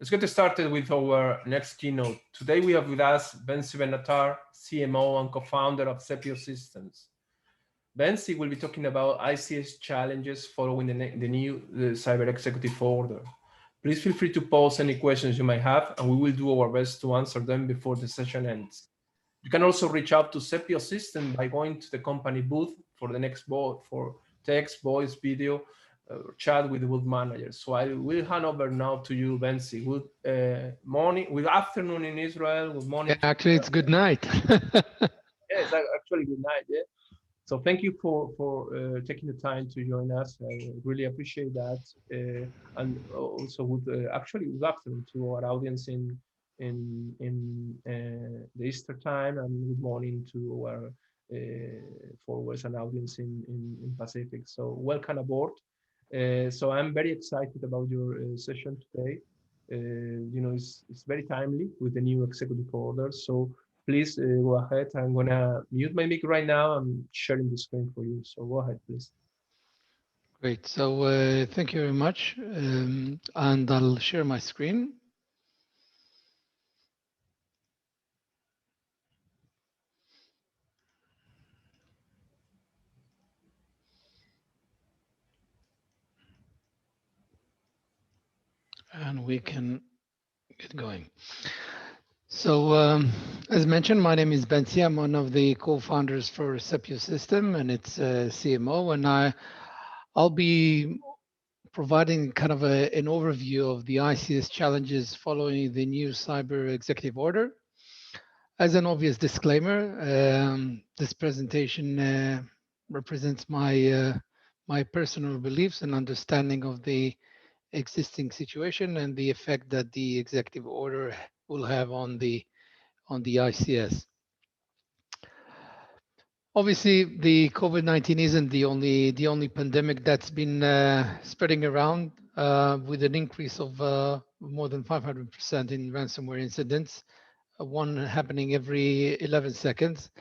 Let's get started with our next keynote. Today we have with us Bentsi Benatar, CMO and co-founder of Sepio Systems. Bentsi will be talking about ICS challenges following the new Cyber Executive Order. Please feel free to pose any questions you might have, and we will do our best to answer them before the session ends. You can also reach out to Sepio System by going to the company booth for the next board for text, voice, video, chat with the booth manager. So I will hand over now to you, Bentsi. Good morning, good afternoon in Israel. Good morning. Yeah, actually, it's good night. Yes, actually good night. Yeah. So thank you for taking the time to join us. I really appreciate that, and also actually good afternoon to our audience in the Eastern time, and good morning to our followers and audience in Pacific. So welcome aboard. So I'm very excited about your session today. It's very timely with the new executive order. So please go ahead. I'm gonna mute my mic right now. I'm sharing the screen for you. So go ahead, please. Great. So thank you very much. And I'll share my screen. And we can get going. So as mentioned, my name is Bentsi. I'm one of the co-founders for Sepio System, and it's CMO. And I'll be providing kind of an overview of the ICS challenges following the new Cyber Executive Order. As an obvious disclaimer, this presentation represents my personal beliefs and understanding of the existing situation and the effect that the executive order will have on the ICS. Obviously, the COVID-19 isn't the only pandemic that's been spreading around with an increase of more than 500% in ransomware incidents, one happening every 11 seconds.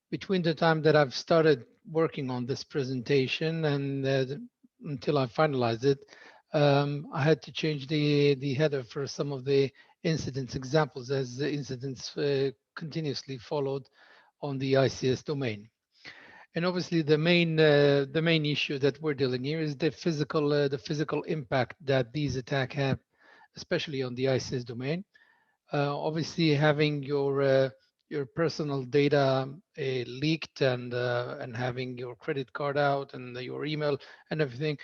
Between the time that I've started working on this presentation and until I finalized it, I had to change the header for some of the incidents examples as the incidents continuously followed on the ICS domain. And obviously, the main issue that we're dealing here is the physical impact that these attacks have, especially on the ICS domain. Obviously, having your personal data leaked and having your credit card out and your email and everything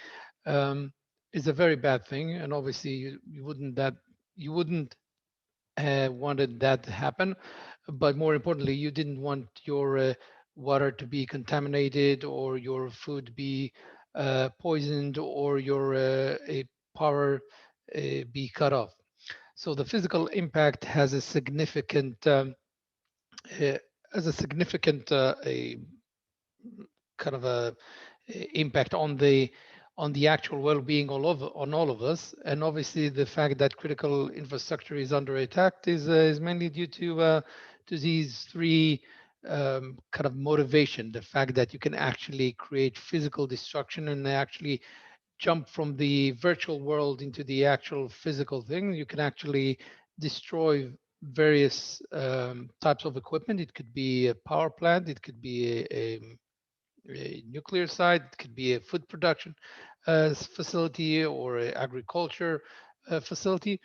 is a very bad thing. And obviously, you wouldn't wanted that to happen. But more importantly, you didn't want your water to be contaminated or your food be poisoned or your power be cut off. So the physical impact has a significant a kind of a impact on the actual well-being on all of us. And obviously, the fact that critical infrastructure is under attack is mainly due to these three kind of motivation: the fact that you can actually create physical destruction and actually jump from the virtual world into the actual physical thing. You can actually destroy various types of equipment. It could be a power plant, it could be a nuclear site, it could be a food production facility or an agriculture facility.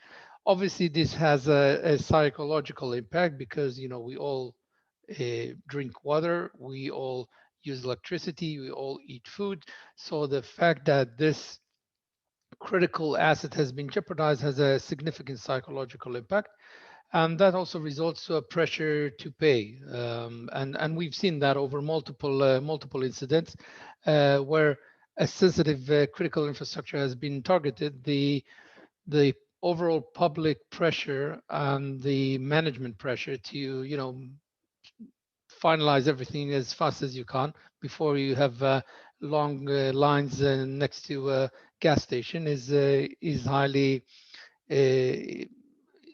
Obviously, this has a psychological impact because we all drink water, we all use electricity, we all eat food. So the fact that this critical asset has been jeopardized has a significant psychological impact. And that also results to a pressure to pay. And we've seen that over multiple incidents where a sensitive critical infrastructure has been targeted. The overall public pressure and the management pressure to finalize everything as fast as you can before you have long lines next to a gas station is highly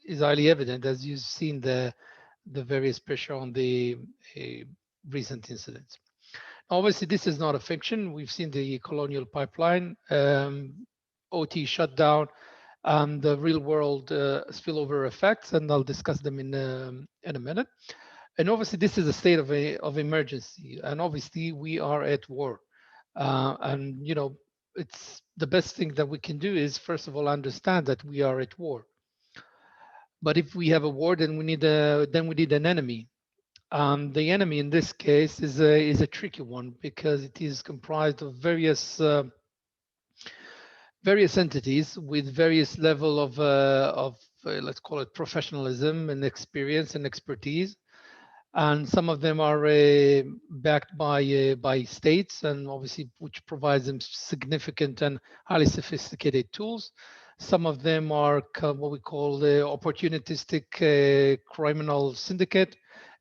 evident, as you've seen the various pressure on the recent incidents. Obviously, this is not a fiction. We've seen the Colonial Pipeline, OT shutdown, and the real world spillover effects, and I'll discuss them in a minute. And obviously, this is a state of emergency, and obviously, we are at war. And it's the best thing that we can do is first of all understand that we are at war. But if we have a war, then we need an enemy. The enemy in this case is a tricky one because it is comprised of various entities with various level of let's call it professionalism and experience and expertise, and some of them are backed by states, and obviously which provides them significant and highly sophisticated tools. Some of them are what we call the opportunistic criminal syndicate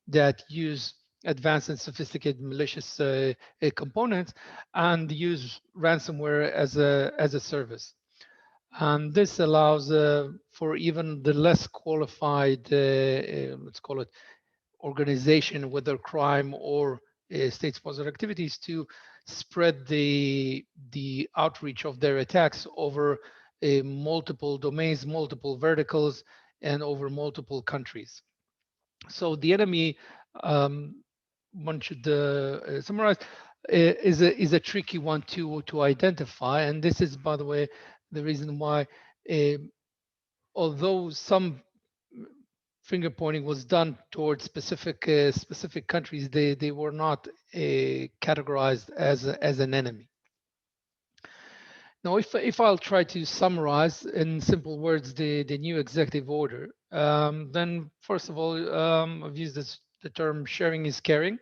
that use advanced and sophisticated malicious components and use ransomware as a service. And this allows for even the less qualified, let's call it organization, whether crime or state-sponsored activities, to spread the outreach of their attacks over multiple domains, multiple verticals, and over multiple countries. So the enemy, um, one should summarize, is a tricky one to identify, and this is, by the way, the reason why, uh, although some finger pointing was done towards specific countries, they were not categorized as an enemy. Now, if I'll try to summarize in simple words the new executive order, then first of all, I've used the term sharing is caring.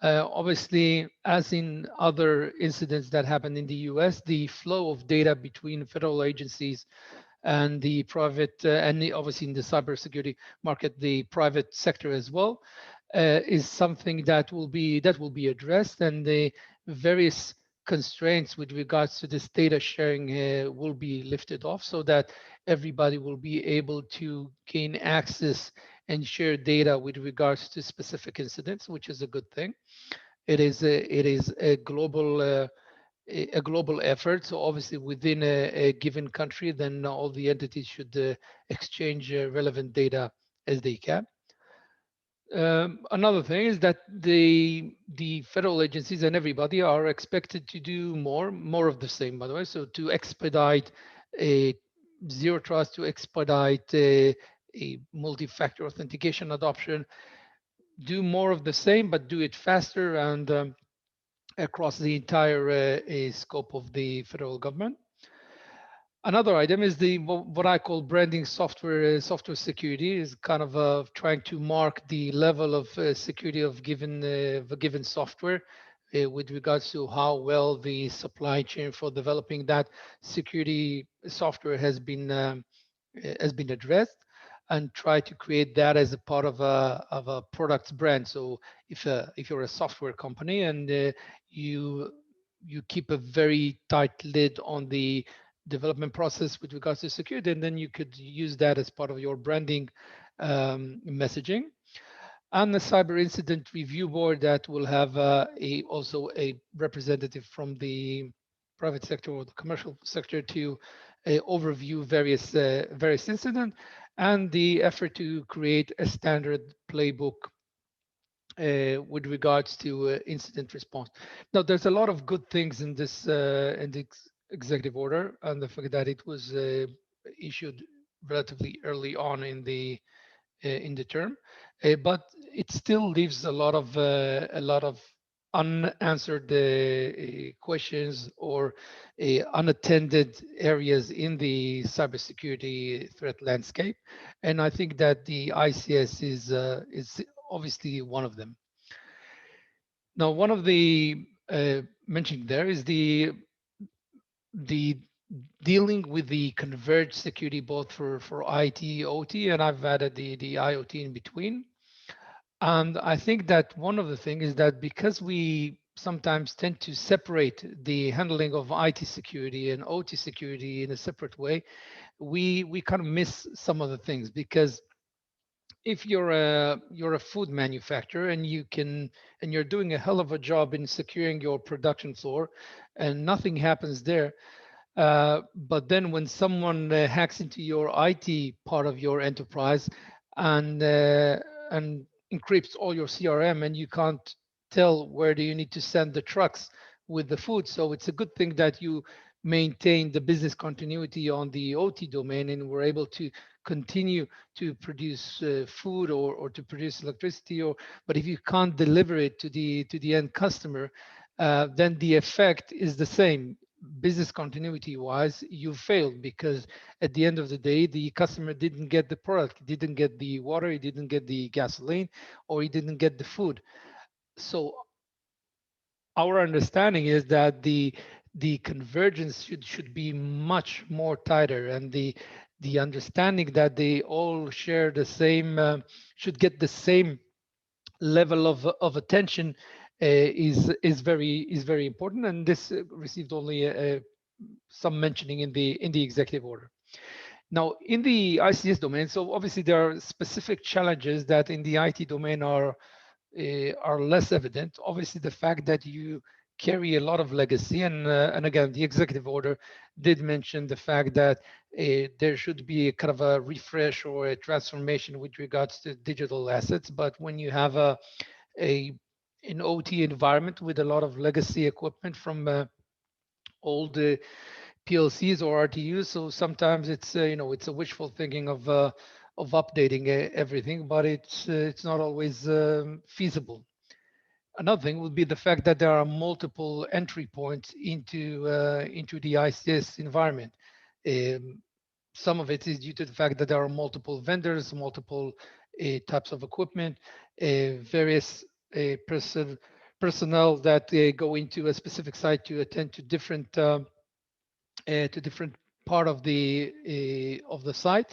Obviously, as in other incidents that happened in the US, the flow of data between federal agencies and the private, obviously in the cybersecurity market, the private sector as well, is something that will be addressed, and the various constraints with regards to this data sharing will be lifted off, so that everybody will be able to gain access and share data with regards to specific incidents, which is a good thing. It is a global a global effort. So obviously within a given country, then all the entities should exchange relevant data as they can. Another thing is that the federal agencies and everybody are expected to do more of the same. By the way, so to expedite a zero trust, to expedite a multi-factor authentication adoption, do more of the same, but do it faster and across the entire scope of the federal government. Another item is the what I call branding software. Software security is kind of trying to mark the level of security of a given software with regards to how well the supply chain for developing that security software has been addressed, and try to create that as a part of a product's brand. So if you're a software company and you keep a very tight lid on the development process with regards to security, and then you could use that as part of your branding messaging. And the cyber incident review board that will have also a representative from the private sector or the commercial sector to overview various incidents, and the effort to create a standard playbook with regards to incident response. Now, there's a lot of good things in this executive order, and the fact that it was issued relatively early on in the term, but it still leaves a lot of unanswered questions or unattended areas in the cybersecurity threat landscape, and I think that the ICS is obviously one of them. Now, one of the mentioned there is the dealing with the converged security, both for IT, OT, and I've added the IoT in between. And I think that one of the things is that because we sometimes tend to separate the handling of IT security and OT security in a separate way, we kind of miss some of the things. Because if you're a food manufacturer and you're doing a hell of a job in securing your production floor, and nothing happens there, But then when someone hacks into your IT part of your enterprise and and encrypts all your CRM, and you can't tell where do you need to send the trucks with the food. So it's a good thing that you maintain the business continuity on the OT domain and we're able to continue to produce food or to produce electricity. Or but if you can't deliver it to the end customer, then the effect is the same. Business continuity wise, you failed because at the end of the day, the customer didn't get the product, didn't get the water, he didn't get the gasoline, or he didn't get the food. So our understanding is that the convergence should be much more tighter, and the understanding that they all share the same should get the same level of attention is very important, and this received only some mentioning in the executive order. Now, in the ICS domain, so obviously there are specific challenges that in the IT domain are less evident. Obviously, the fact that you carry a lot of legacy, and again, the executive order did mention the fact that there should be a kind of a refresh or a transformation with regards to digital assets. But when you have a an OT environment with a lot of legacy equipment from old PLCs or RTUs. So sometimes it's it's a wishful thinking of updating everything, but it's not always feasible. Another thing would be the fact that there are multiple entry points into the ICS environment. Um, some of it is due to the fact that there are multiple vendors, multiple types of equipment, various personnel that go into a specific site to attend to different part of the site.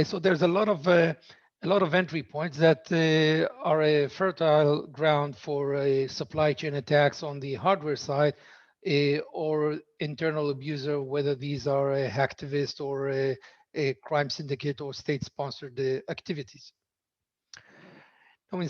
So there's a lot of entry points that are a fertile ground for supply chain attacks on the hardware side or internal abuser, whether these are hacktivists or a crime syndicate or state-sponsored activities. Now, in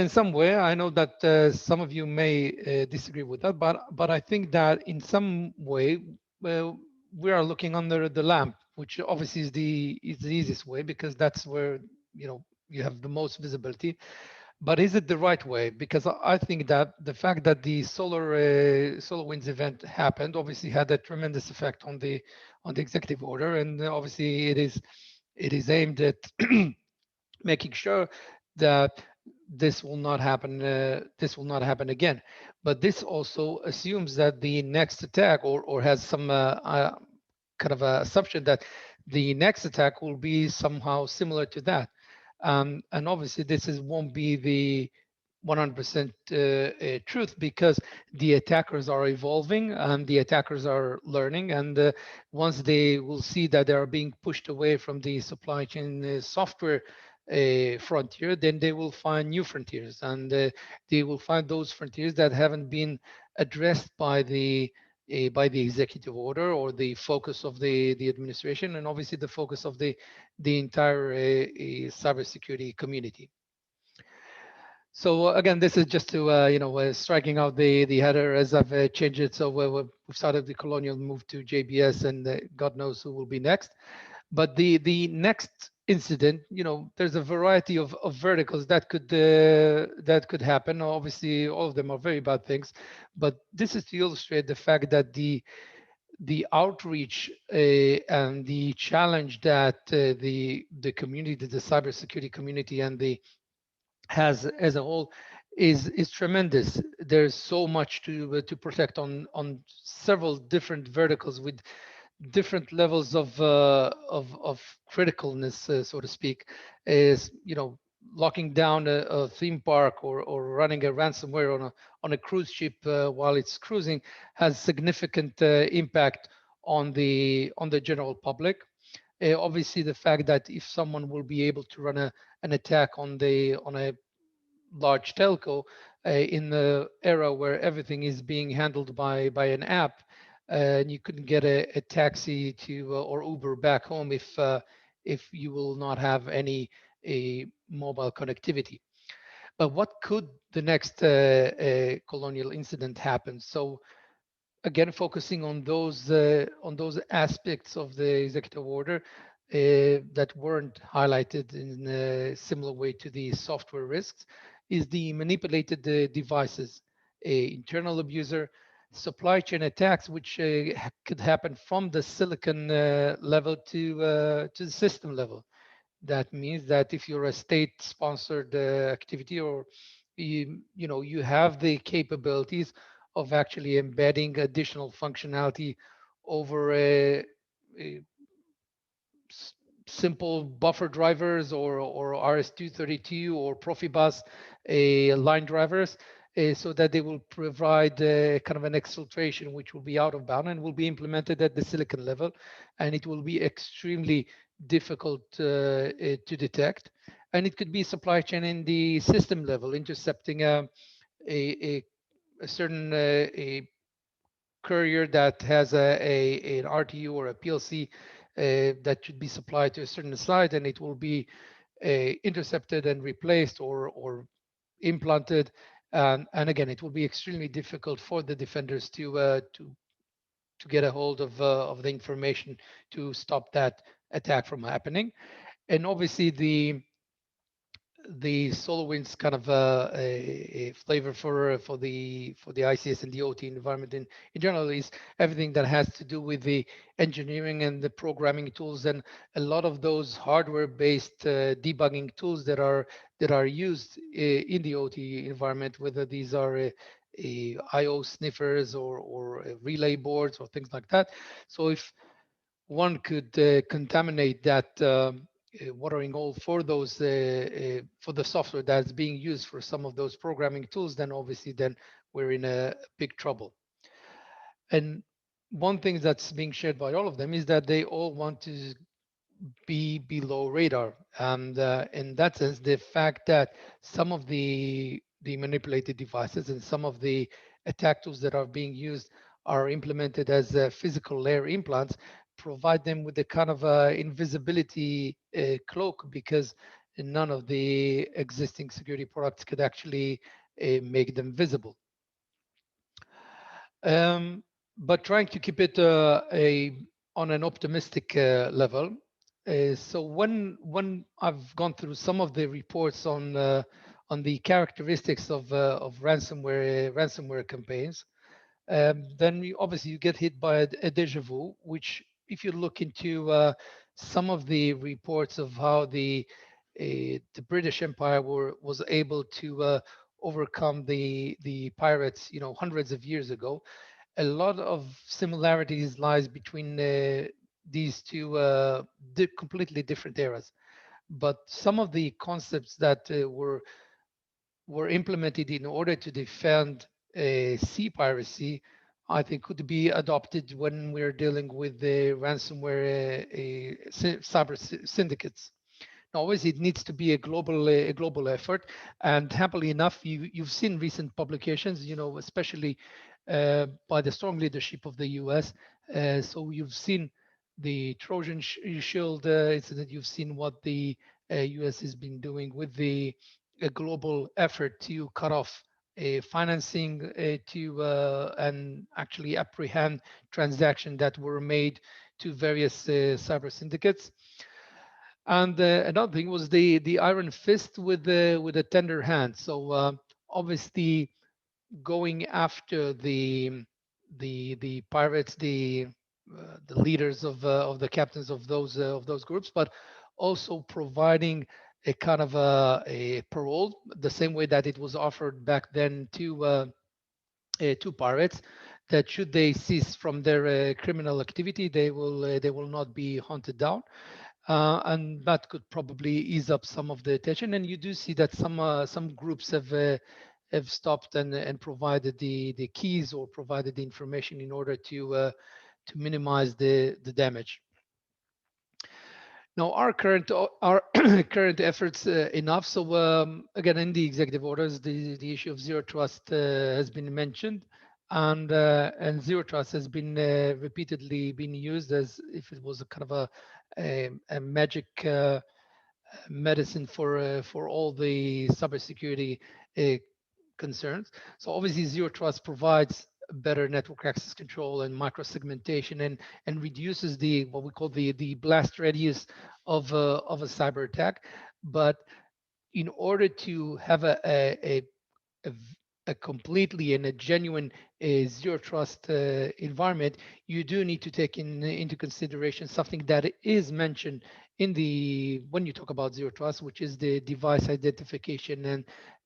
some way, I know that some of you may disagree with that, but I think that in some way we are looking under the lamp, which obviously is the easiest way because that's where you have the most visibility. But is it the right way? Because I think that the fact that the solar winds event happened obviously had a tremendous effect on the executive order, and obviously it is aimed at making sure that this will not happen. This will not happen again. But this also assumes that the next attack, or has some kind of a assumption that the next attack will be somehow similar to that. And obviously, this won't be the 100% truth because the attackers are evolving and the attackers are learning. And once they will see that they are being pushed away from the supply chain software frontier, then they will find new frontiers, and they will find those frontiers that haven't been addressed by the executive order or the focus of the administration, and obviously the focus of the entire cybersecurity community. So again, this is just to striking out the header as I've changed it. So we've started the colonial move to JBS, and God knows who will be next. But the next incident, there's a variety of verticals that could happen. Obviously, all of them are very bad things, but this is to illustrate the fact that the outreach and the challenge that the community, the cybersecurity community, and the has as a whole is tremendous. There's so much to protect on several different verticals with different levels of criticalness, so to speak. Is locking down a theme park or running a ransomware on a cruise ship while it's cruising has significant impact on the general public. Obviously, the fact that if someone will be able to run an attack on a large telco in the era where everything is being handled by an app, and you couldn't get a taxi to or Uber back home if you will not have any a mobile connectivity. But what could the next colonial incident happen? So again, focusing on those aspects of the executive order that weren't highlighted in a similar way to the software risks, is the manipulated devices, internal abuser, supply chain attacks, which could happen from the silicon level to the system level. That means that if you're a state-sponsored activity, or you have the capabilities of actually embedding additional functionality over a simple buffer drivers, or RS-232 or Profibus line drivers, so that they will provide kind of an exfiltration which will be out of bound and will be implemented at the silicon level, and it will be extremely difficult to detect. And it could be supply chain in the system level, intercepting a, a certain courier that has an RTU or a PLC that should be supplied to a certain site, and it will be intercepted and replaced, or implanted. And again, it will be extremely difficult for the defenders to get a hold of the information to stop that attack from happening. And obviously, the SolarWinds kind of a flavor for the ICS and the OT environment in general is everything that has to do with the engineering and the programming tools, and a lot of those hardware-based debugging tools that are used in the OT environment, whether these are IO sniffers, or relay boards, or things like that. So if one could contaminate that watering hole for those for the software that's being used for some of those programming tools, then obviously then we're in a big trouble. And one thing that's being shared by all of them is that they all want to be below radar. And in that sense, the fact that some of the manipulated devices and some of the attack tools that are being used are implemented as physical layer implants provide them with a kind of invisibility cloak, because none of the existing security products could actually make them visible. Um, but trying to keep it on an optimistic level. So when I've gone through some of the reports on the characteristics of ransomware campaigns, then obviously you get hit by a deja vu. Which, if you look into some of the reports of how the British Empire was able to overcome the pirates, hundreds of years ago, a lot of similarities lies between these two completely different eras. But some of the concepts that were implemented in order to defend sea piracy, I think could be adopted when we're dealing with the ransomware cyber syndicates. Now, always it needs to be a global effort, and happily enough, you've seen recent publications, especially by the strong leadership of the U.S. So you've seen the Trojan Shield incident. You've seen what the U.S. has been doing with the global effort to cut off financing to and actually apprehend transactions that were made to various cyber syndicates. And another thing was the iron fist with a tender hand. So obviously going after the pirates, the leaders of the captains of those groups, but also providing a kind of a parole, the same way that it was offered back then to pirates, that should they cease from their criminal activity, they will not be hunted down, and that could probably ease up some of the tension. And you do see that some groups have stopped and provided the keys, or provided the information in order to minimize the damage. Now, our current efforts enough. So again, in the executive orders, the issue of zero trust has been mentioned, and zero trust has been repeatedly been used as if it was a kind of a magic medicine for all the cybersecurity uh, concerns. So obviously, zero trust provides better network access control and microsegmentation, and reduces the what we call the blast radius of a cyber attack. But in order to have a, a completely and a genuine zero trust environment, you do need to take into consideration something that is mentioned in the when you talk about zero trust, which is the device identification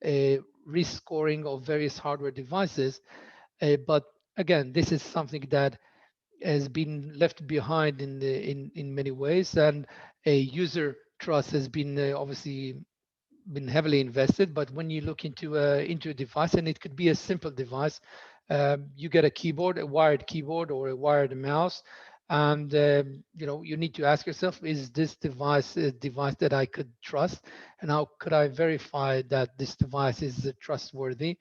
and risk scoring of various hardware devices. But again, this is something that has been left behind in many ways, and a user trust has been obviously been heavily invested. But when you look into a device, and it could be a simple device, you get a keyboard, a wired keyboard or a wired mouse, and you need to ask yourself, is this device a device that I could trust, and how could I verify that this device is trustworthy?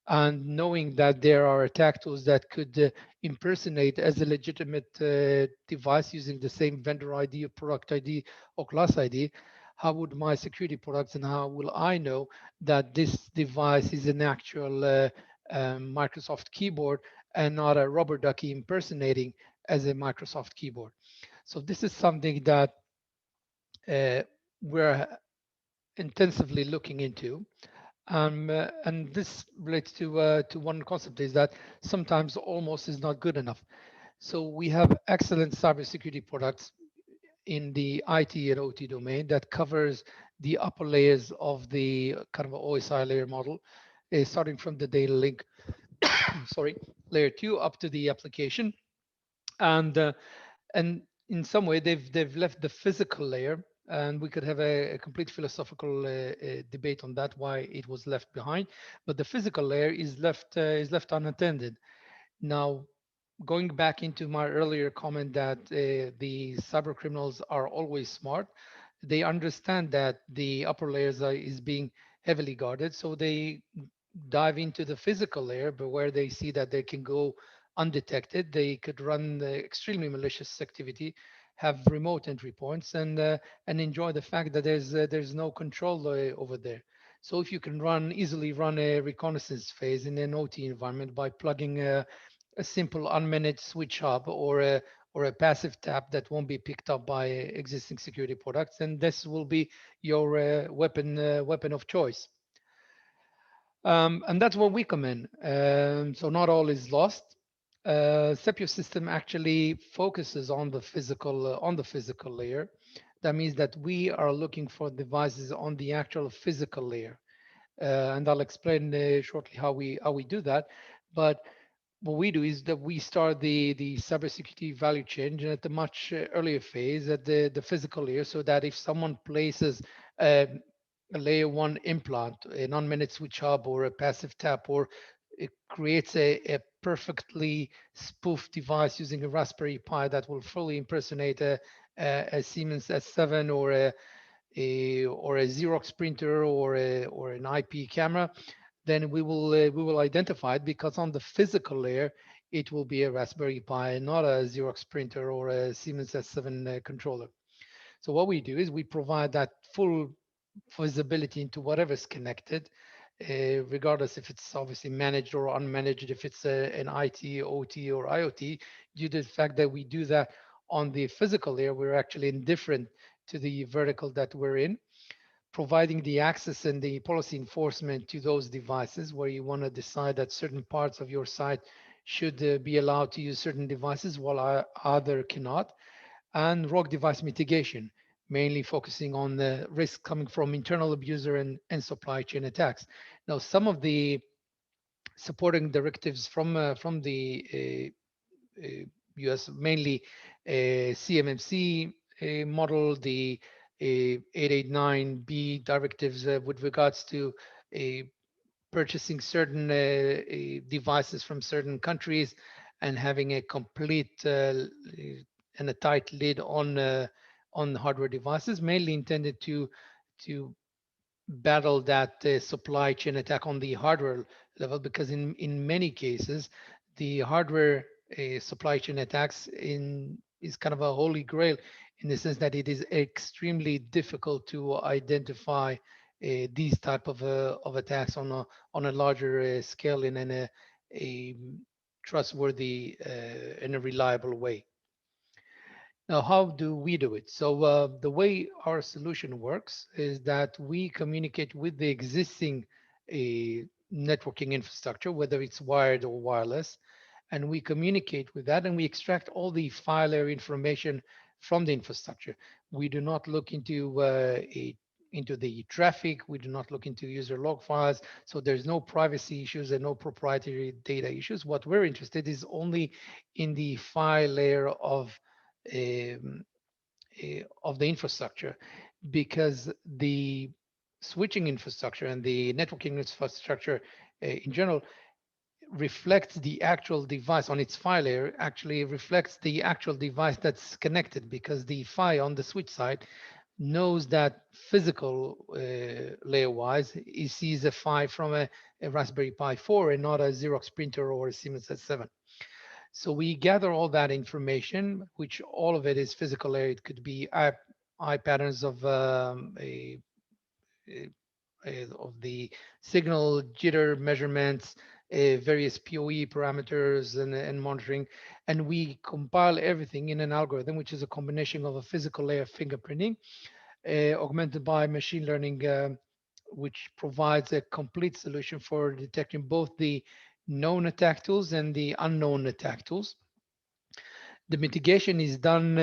And knowing that there are attack tools that could impersonate as a legitimate device using the same vendor ID or product ID or class ID, how would my security products and how will I know that this device is an actual Microsoft keyboard and not a rubber ducky impersonating as a Microsoft keyboard? So this is something that we're intensively looking into. And this relates to one concept, is that sometimes almost is not good enough. So we have excellent cybersecurity products in the IT and OT domain that covers the upper layers of the kind of OSI layer model, starting from the data link, sorry, layer two up to the application, and and in some way they've left the physical layer, and we could have a complete philosophical debate on that, why it was left behind. But the physical layer is left unattended. Now, going back into my earlier comment that the cyber criminals are always smart, they understand that the upper layers is being heavily guarded, so they dive into the physical layer, but where they see that they can go undetected, they could run the extremely malicious activity, have remote entry points, and enjoy the fact that there's no control over there. So if you can easily run a reconnaissance phase in an OT environment by plugging a simple unmanaged switch hub or a passive tap that won't be picked up by existing security products, and this will be your weapon of choice. And that's where we come in. So not all is lost. Sepio system actually focuses on the physical layer. That means that we are looking for devices on the actual physical layer, and I'll explain shortly how we do that. But what we do is that we start the cybersecurity value chain at a much earlier phase at the physical layer, so that if someone places a layer one implant, a non-managed switch hub, or a passive tap, or it creates a perfectly spoofed device using a Raspberry Pi that will fully impersonate a Siemens S7 or a Xerox printer or an IP camera, then we will identify it, because on the physical layer it will be a Raspberry Pi, not a Xerox printer or a Siemens S7 controller. So what we do is we provide that full visibility into whatever's connected, regardless if it's obviously managed or unmanaged, if it's an IT, OT, or IoT. Due to the fact that we do that on the physical layer, we're actually indifferent to the vertical that we're in, providing the access and the policy enforcement to those devices where you want to decide that certain parts of your site should be allowed to use certain devices while other cannot, and rogue device mitigation, mainly focusing on the risk coming from internal abuser and supply chain attacks. Now, some of the supporting directives from the US, mainly CMMC model, the 889B directives with regards to purchasing certain devices from certain countries and having a complete and a tight lid on hardware devices, mainly intended to battle that supply chain attack on the hardware level, because in many cases the hardware supply chain attacks in is kind of a holy grail, in the sense that it is extremely difficult to identify these type of attacks on a larger scale in a trustworthy in a reliable way. Now, how do we do it? So the way our solution works is that we communicate with the existing networking infrastructure, whether it's wired or wireless, and we communicate with that and we extract all the file layer information from the infrastructure. We do not look into the traffic. We do not look into user log files. So there's no privacy issues and no proprietary data issues. What we're interested is only in the file layer um, of the infrastructure, because the switching infrastructure and the networking infrastructure in general reflects the actual device on its file layer, actually reflects the actual device that's connected, because the PHY on the switch side knows that physical layer wise, it sees a PHY from a Raspberry Pi 4 and not a Xerox printer or a Siemens S7. So we gather all that information, which all of it is physical layer. It could be eye patterns of a of the signal jitter measurements, various PoE parameters and monitoring. And we compile everything in an algorithm, which is a combination of a physical layer fingerprinting, augmented by machine learning, which provides a complete solution for detecting both the known attack tools and the unknown attack tools. The mitigation is done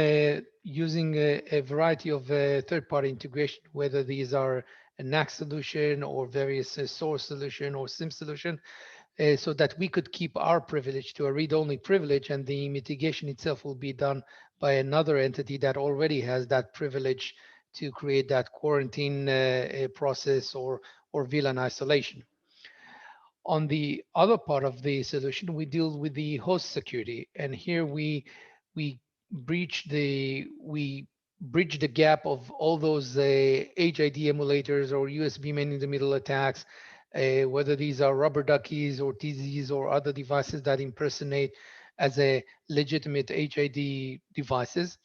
using a variety of third-party integration, whether these are a NAC solution or various source solution or SIM solution, so that we could keep our privilege to a read-only privilege, and the mitigation itself will be done by another entity that already has that privilege to create that quarantine process or VLAN isolation. On the other part of the solution, we deal with the host security, and here we bridge the gap of all those HID emulators or USB man in the middle attacks, whether these are rubber duckies or TZs or other devices that impersonate as a legitimate HID devices.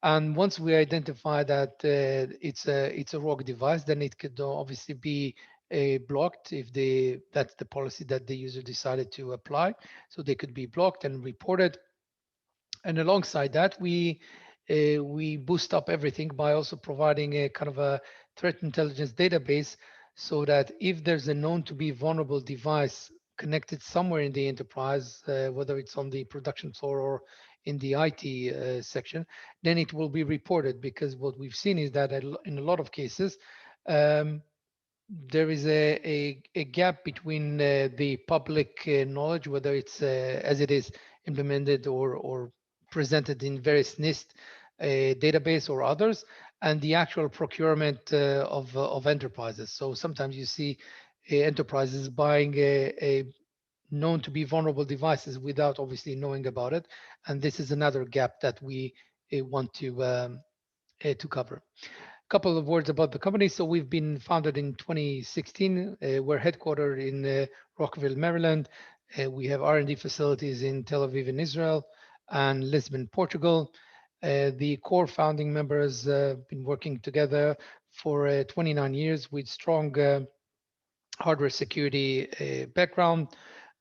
And once we identify that it's a rogue device, then it could obviously be blocked if that's the policy that the user decided to apply. So they could be blocked and reported. And alongside that, we boost up everything by also providing a kind of a threat intelligence database, so that if there's a known to be vulnerable device connected somewhere in the enterprise, whether it's on the production floor or in the IT section, then it will be reported. Because what we've seen is that in a lot of cases, um, there is a gap between the public knowledge, whether it's as it is implemented or presented in various NIST database or others, and the actual procurement of enterprises. So sometimes you see enterprises buying a known to be vulnerable devices without obviously knowing about it, and this is another gap that we want to cover. Couple of words about the company. So we've been founded in 2016. We're headquartered in Rockville, Maryland. We have R&D facilities in Tel Aviv in Israel and Lisbon, Portugal. The core founding members have been working together for 29 years with strong hardware security background.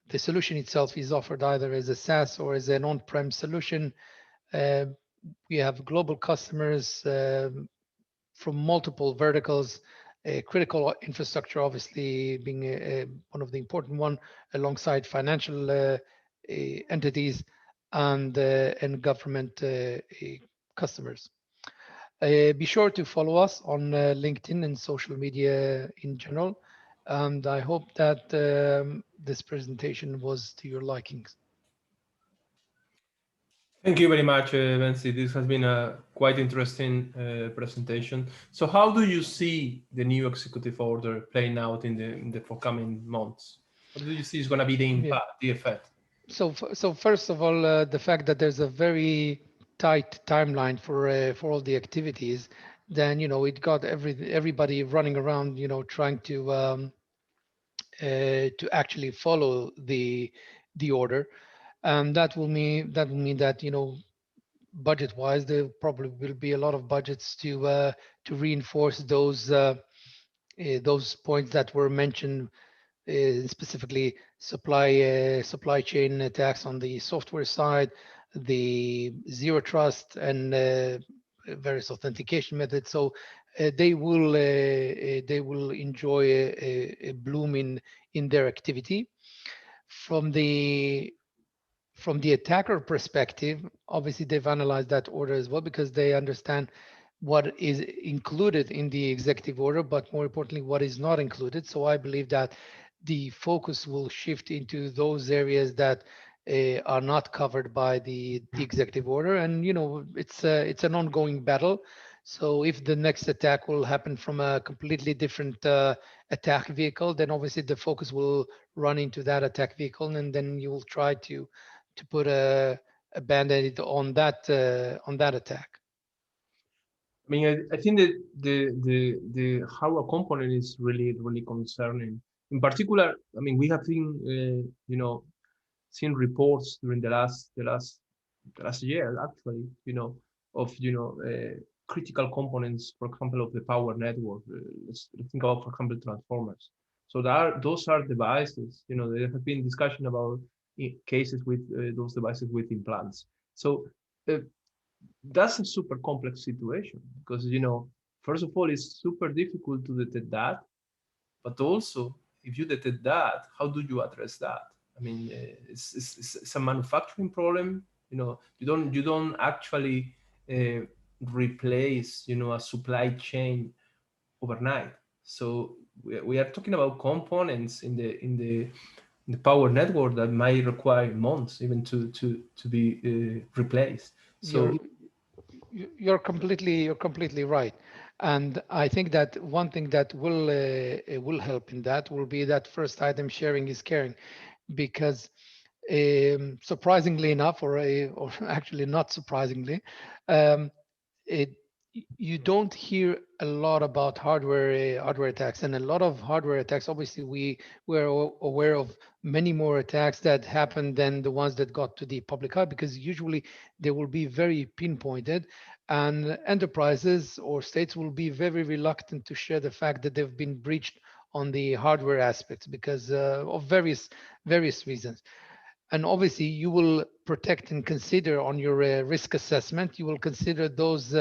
The solution itself is offered either as a SaaS or as an on-prem solution. Uh, we have global customers from multiple verticals, critical infrastructure obviously being one of the important one, alongside financial entities and government customers. Be sure to follow us on LinkedIn and social media in general. And I hope that this presentation was to your likings. Thank you very much, Bentsi. This has been a quite interesting presentation. So, how do you see the new executive order playing out in the forthcoming months? What do you see is going to be the Yeah. impact, the effect? So first of all, the fact that there's a very tight timeline for all the activities, then it got everybody running around, trying to actually follow the order, and that will mean that budget-wise, there probably will be a lot of budgets to reinforce those points that were mentioned specifically supply chain attacks on the software side, the zero trust, and various authentication methods. So they will enjoy a bloom in their activity. From the from the attacker perspective, obviously they've analyzed that order as well because they understand what is included in the executive order, but more importantly, what is not included. So I believe that the focus will shift into those areas that are not covered by the executive order. And it's an ongoing battle. So if the next attack will happen from a completely different attack vehicle, then obviously the focus will run into that attack vehicle, and then you will try to put a band-aid on that attack. I mean, I think that the hardware component is really concerning. In particular, I mean, we have seen seen reports during the last year actually, of critical components, for example, of the power network. Let's think about, for example, transformers. So those are devices. There have been discussion about cases with those devices with implants. So uh, that's a super complex situation because first of all, it's super difficult to detect that, but also if you detect that, how do you address that? I mean, it's a manufacturing problem. You don't actually replace a supply chain overnight. So we are talking about components in the power network that might require months even to be replaced. You're So you're completely right, and I think that one thing that will help in that will be that first item, sharing is caring, because surprisingly enough, or actually not surprisingly, um, it you don't hear a lot about hardware attacks, and a lot of hardware attacks, obviously we're aware of many more attacks that happened than the ones that got to the public eye, because usually they will be very pinpointed, and enterprises or states will be very reluctant to share the fact that they've been breached on the hardware aspects because of various reasons. And obviously you will protect and consider on your risk assessment, you will consider those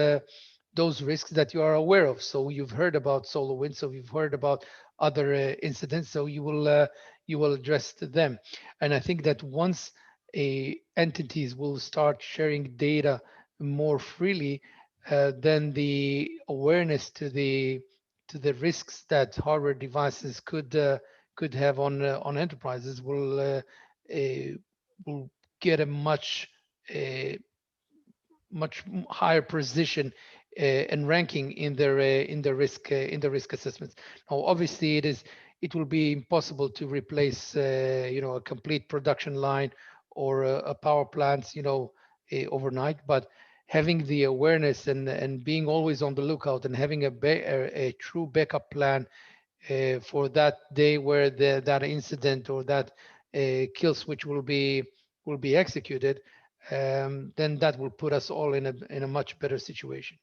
risks that you are aware of. So you've heard about SolarWinds, so you've heard about other incidents, so you will address them. And I think that once entities will start sharing data more freely, then the awareness to the risks that hardware devices could have on enterprises uh, will get a uh, much higher position and ranking in the risk assessments. Now, obviously, it will be impossible to replace a complete production line or a power plant overnight, but having the awareness and being always on the lookout and having a true backup plan for that day where that incident or that kill switch will be executed, then that will put us all in a much better situation.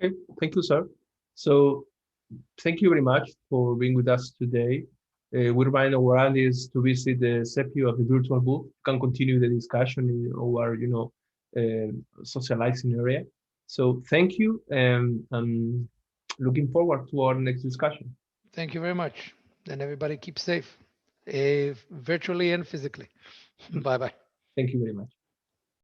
okay, thank you, sir. So thank you very much for being with us today. We remind our audience to visit the Sepio of the virtual booth. You can continue the discussion in our, socializing area. So thank you, and looking forward to our next discussion. Thank you very much, and everybody keep safe, virtually and physically. Bye bye. Thank you very much.